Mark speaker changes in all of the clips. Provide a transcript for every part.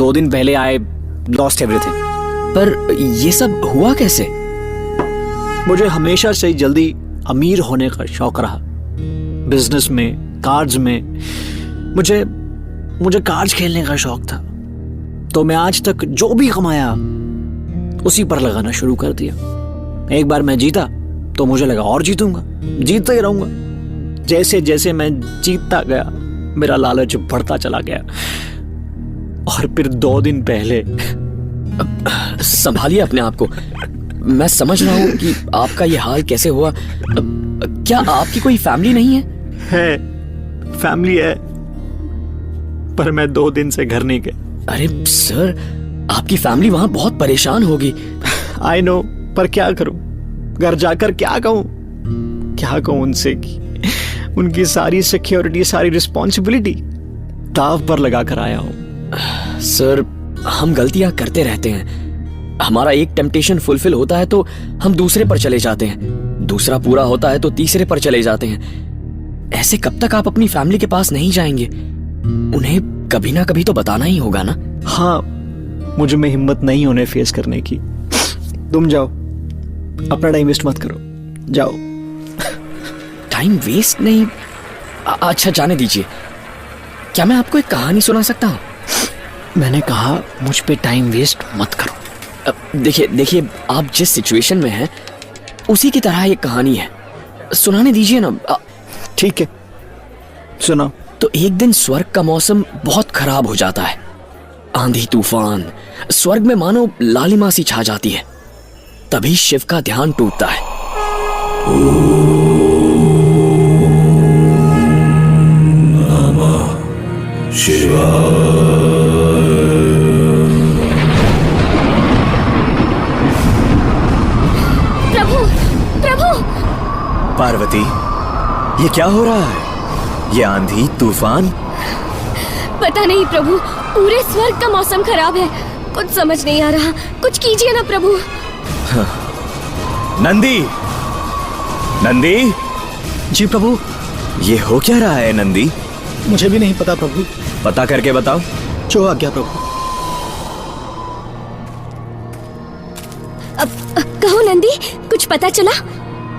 Speaker 1: 2 दिन पहले I lost everything.
Speaker 2: पर ये सब हुआ कैसे?
Speaker 1: मुझे हमेशा से जल्दी अमीर होने का शौक रहा। बिजनेस में, कार्ड्स में मुझे कार्ड्स खेलने का शौक था। तो मैं आज तक जो भी कमाया उसी पर लगाना शुरू कर दिया। एक बार मैं जीता तो मुझे लगा और जीतूंगा, जीतता ही रहूंगा। जैसे जैसे मैं जीतता गया मेरा लालच बढ़ता चला गया। और फिर 2 दिन पहले
Speaker 2: संभालिए अपने आप को। मैं समझ रहा हूँ कि आपका ये हाल कैसे हुआ। क्या आपकी कोई फैमिली नहीं है?
Speaker 1: फैमिली है, पर मैं 2 दिन से घर नहीं गया।
Speaker 2: अरे सर, आपकी फैमिली वहां बहुत परेशान होगी।
Speaker 1: आई नो, पर क्या करूं? घर जाकर क्या कहूं उनसे कि उनकी सारी सिक्योरिटी, सारी रिस्पॉन्सिबिलिटी दांव पर लगा कर आया हूं।
Speaker 2: सर, हम गलतियां करते रहते हैं। हमारा एक टेम्पटेशन फुलफिल होता है तो हम दूसरे पर चले जाते हैं, दूसरा पूरा होता है तो तीसरे पर चले जाते हैं। ऐसे कब तक आप अपनी फैमिली के पास नहीं जाएंगे? उन्हें कभी ना कभी तो बताना ही होगा ना।
Speaker 1: हाँ, मुझे में हिम्मत नहीं होने फेस करने की। तुम जाओ, अपना टाइम वेस्ट मत करो, जाओ।
Speaker 2: टाइम वेस्ट नहीं? अच्छा, जाने दीजिए। क्या मैं आपको एक कहानी सुना सकता हूँ?
Speaker 1: मैंने कहा मुझ पे टाइम वेस्ट मत करो।
Speaker 2: देखिए, आप जिस सिचुएशन में हैं उसी की तरह एक कहानी है, सुनाने दीजिए ना।
Speaker 1: ठीक है, सुनाओ।
Speaker 2: तो एक दिन स्वर्ग का मौसम बहुत खराब हो जाता है। आंधी तूफान, स्वर्ग में मानो लालिमा सी छा जाती है। तभी शिव का ध्यान टूटता है।
Speaker 3: प्रभु!
Speaker 4: पार्वती, ये क्या हो रहा है? ये आंधी तूफान?
Speaker 3: पता नहीं प्रभु, पूरे स्वर्ग का मौसम खराब है। कुछ समझ नहीं आ रहा, कुछ कीजिए ना प्रभु।
Speaker 4: नंदी!
Speaker 1: जी प्रभु।
Speaker 4: ये हो क्या रहा है नंदी?
Speaker 1: मुझे भी नहीं पता प्रभु।
Speaker 4: पता करके बताओ।
Speaker 1: जो आज्ञा प्रभु।
Speaker 3: कहो नंदी, कुछ पता चला?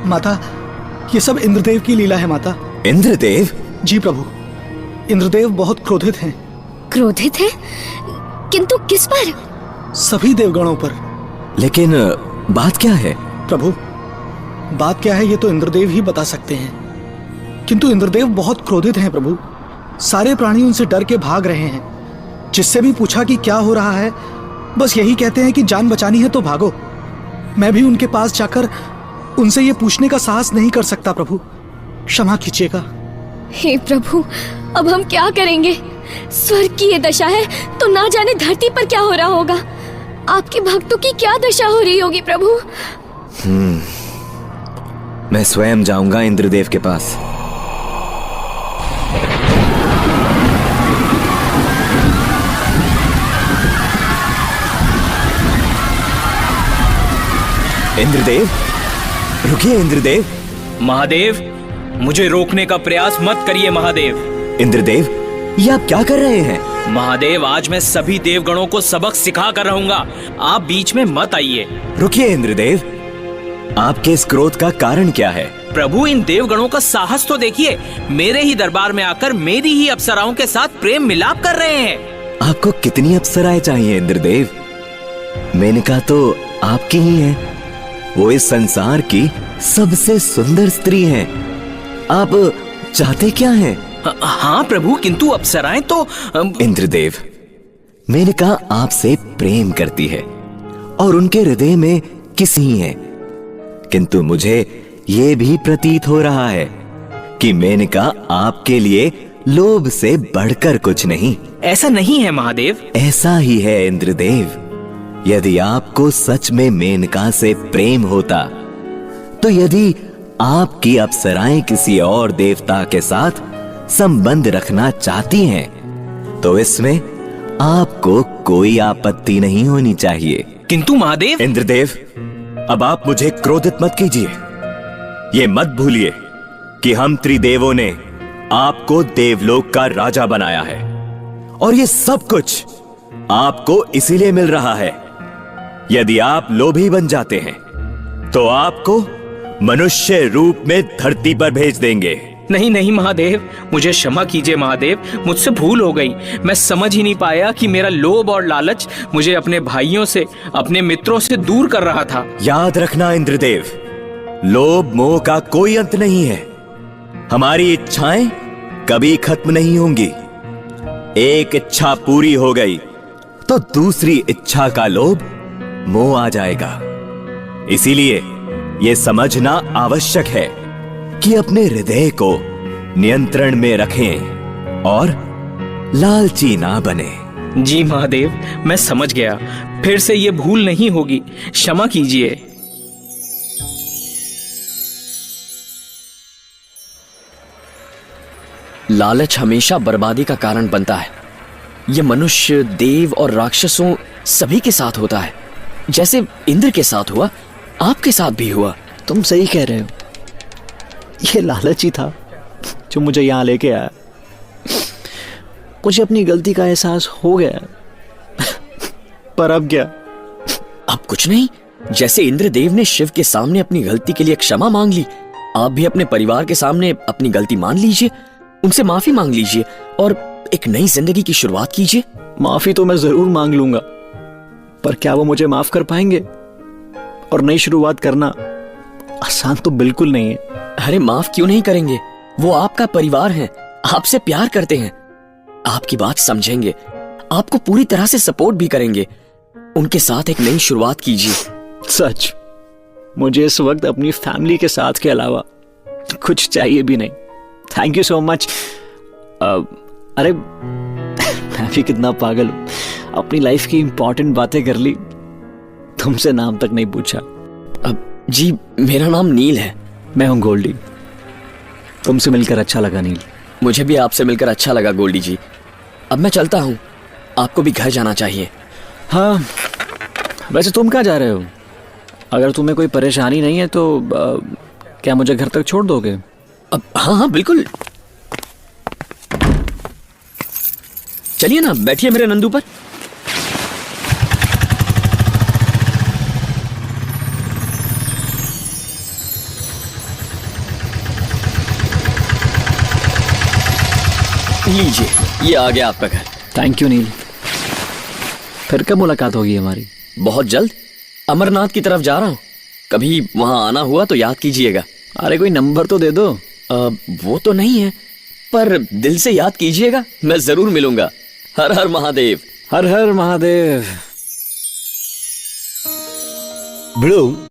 Speaker 5: माता, ये सब इंद्रदेव की लीला है माता।
Speaker 4: इंद्रदेव?
Speaker 5: जी प्रभु, इंद्रदेव बहुत क्रोधित हैं।
Speaker 3: क्रोधित है? किंतु किस पर?
Speaker 5: सभी देवगणों पर।
Speaker 4: लेकिन बात क्या है?
Speaker 5: प्रभु, बात क्या है ये तो इंद्रदेव ही बता सकते हैं, किंतु इंद्रदेव बहुत क्रोधित हैं प्रभु। सारे प्राणी उनसे डर के भाग रहे हैं। जिससे भी पूछा कि क्या हो रहा है, बस यही कहते हैं कि जान बचानी है तो भागो। मैं भी उनके पास जाकर उनसे ये पूछने का साहस नहीं कर सकता प्रभु, क्षमा कीजिएगा।
Speaker 3: हे प्रभु, अब हम क्या करेंगे? स्वर्ग की ये दशा है तो ना जाने धरती पर क्या हो रहा होगा। आपके भक्तों की क्या दशा हो रही होगी प्रभु।
Speaker 4: मैं स्वयं जाऊंगा इंद्रदेव के पास। इंद्रदेव, रुकिए इंद्रदेव।
Speaker 6: महादेव, मुझे रोकने का प्रयास मत करिए महादेव।
Speaker 4: इंद्रदेव, ये आप क्या कर रहे हैं?
Speaker 6: महादेव, आज मैं सभी देवगणों को सबक सिखा कर रहूंगा, आप बीच में मत आइए।
Speaker 4: रुकिए इंद्रदेव, आपके इस क्रोध का कारण क्या है?
Speaker 6: प्रभु, इन देवगणों का साहस तो देखिए, मेरे ही दरबार में आकर मेरी ही अप्सराओं के साथ प्रेम मिलाप कर रहे हैं।
Speaker 4: आपको कितनी अप्सराएं चाहिए इंद्रदेव? मेनका तो आपकी ही है। वो इस संसार की सबसे सुंदर स्त्री हैं। आप चाहते क्या हैं?
Speaker 6: हाँ प्रभु, किंतु अप्सराएं तो
Speaker 4: इंद्रदेव, मेनका आपसे प्रेम करती है और उनके हृदय में किस ही है। किंतु मुझे ये भी प्रतीत हो रहा है कि मेनका आपके लिए लोभ से बढ़कर कुछ नहीं।
Speaker 6: ऐसा नहीं है महादेव।
Speaker 4: ऐसा ही है इंद्रदेव। यदि आपको सच में मेनका से प्रेम होता, तो यदि आपकी अप्सराएं किसी और देवता के साथ संबंध रखना चाहती हैं, तो इसमें आपको कोई आपत्ति नहीं होनी चाहिए।
Speaker 6: किंतु महादेव।
Speaker 4: इंद्रदेव, अब आप मुझे क्रोधित मत कीजिए। ये मत भूलिए कि हम त्रिदेवों ने आपको देवलोक का राजा बनाया है, और ये सब कुछ आपको इसीलिए मिल रहा है। यदि आप लोभी बन जाते हैं तो आपको मनुष्य रूप में धरती पर भेज देंगे।
Speaker 6: नहीं नहीं महादेव, मुझे क्षमा कीजिए महादेव, मुझसे भूल हो गई। मैं समझ ही नहीं पाया कि मेरा लोभ और लालच मुझे अपने भाइयों से, अपने मित्रों से दूर कर रहा था।
Speaker 4: याद रखना इंद्रदेव, लोभ मोह का कोई अंत नहीं है। हमारी इच्छाएं कभी खत्म नहीं होंगी। एक इच्छा पूरी हो गई तो दूसरी इच्छा का लोभ मोह आ जाएगा। इसीलिए यह समझना आवश्यक है कि अपने हृदय को नियंत्रण में रखें और लालची ना बने।
Speaker 6: जी महादेव, मैं समझ गया, फिर से ये भूल नहीं होगी, क्षमा कीजिए।
Speaker 2: लालच हमेशा बर्बादी का कारण बनता है। यह मनुष्य, देव और राक्षसों सभी के साथ होता है। जैसे इंद्र के साथ हुआ, आपके साथ भी हुआ।
Speaker 1: तुम सही कह रहे हो, ये लालच ही था जो मुझे यहां लेके आया। मुझे अपनी गलती का एहसास हो गया, पर अब क्या?
Speaker 2: अब कुछ नहीं। जैसे इंद्रदेव ने शिव के सामने अपनी गलती के लिए क्षमा मांग ली, आप भी अपने परिवार के सामने अपनी गलती मान लीजिए, उनसे माफी मांग लीजिए और एक नई जिंदगी की शुरुआत कीजिए।
Speaker 1: माफी तो मैं जरूर मांग लूंगा, पर क्या वो मुझे माफ कर पाएंगे? और नई शुरुआत करना आसान तो बिल्कुल नहीं है।
Speaker 2: अरे माफ क्यों नहीं करेंगे? वो आपका परिवार है, आपसे प्यार करते हैं, आपकी बात समझेंगे, आपको पूरी तरह से सपोर्ट भी करेंगे। उनके साथ एक नई शुरुआत कीजिए।
Speaker 1: सच, मुझे इस वक्त अपनी फैमिली के साथ के अलावा कुछ चाहिए भी नहीं। Thank you so much. अरे मैं भी कितना पागल हूं, अपनी लाइफ की इंपॉर्टेंट बातें कर ली, तुमसे नाम तक नहीं पूछा।
Speaker 2: जी, मेरा नाम नील है।
Speaker 1: मैं हूं गोल्डी। तुमसे मिलकर अच्छा लगा नील।
Speaker 2: मुझे भी आपसे मिलकर अच्छा लगा गोल्डी जी। अब मैं चलता हूँ, आपको भी घर जाना चाहिए।
Speaker 1: हाँ, वैसे तुम कहाँ जा रहे हो? अगर तुम्हें कोई परेशानी नहीं है तो क्या मुझे घर तक छोड़ दोगे?
Speaker 2: अब हाँ हाँ बिल्कुल, चलिए ना, बैठिए मेरे नंदू पर। लीजिए, ये आ गया आपका घर।
Speaker 1: थैंक यू नील। फिर कब मुलाकात होगी हमारी?
Speaker 2: बहुत जल्द। अमरनाथ की तरफ जा रहा हूँ, कभी वहां आना हुआ तो याद कीजिएगा।
Speaker 1: अरे कोई नंबर तो दे दो।
Speaker 2: वो तो नहीं है, पर दिल से याद कीजिएगा, मैं जरूर मिलूंगा। हर हर महादेव।
Speaker 1: हर हर महादेव।
Speaker 4: ब्लू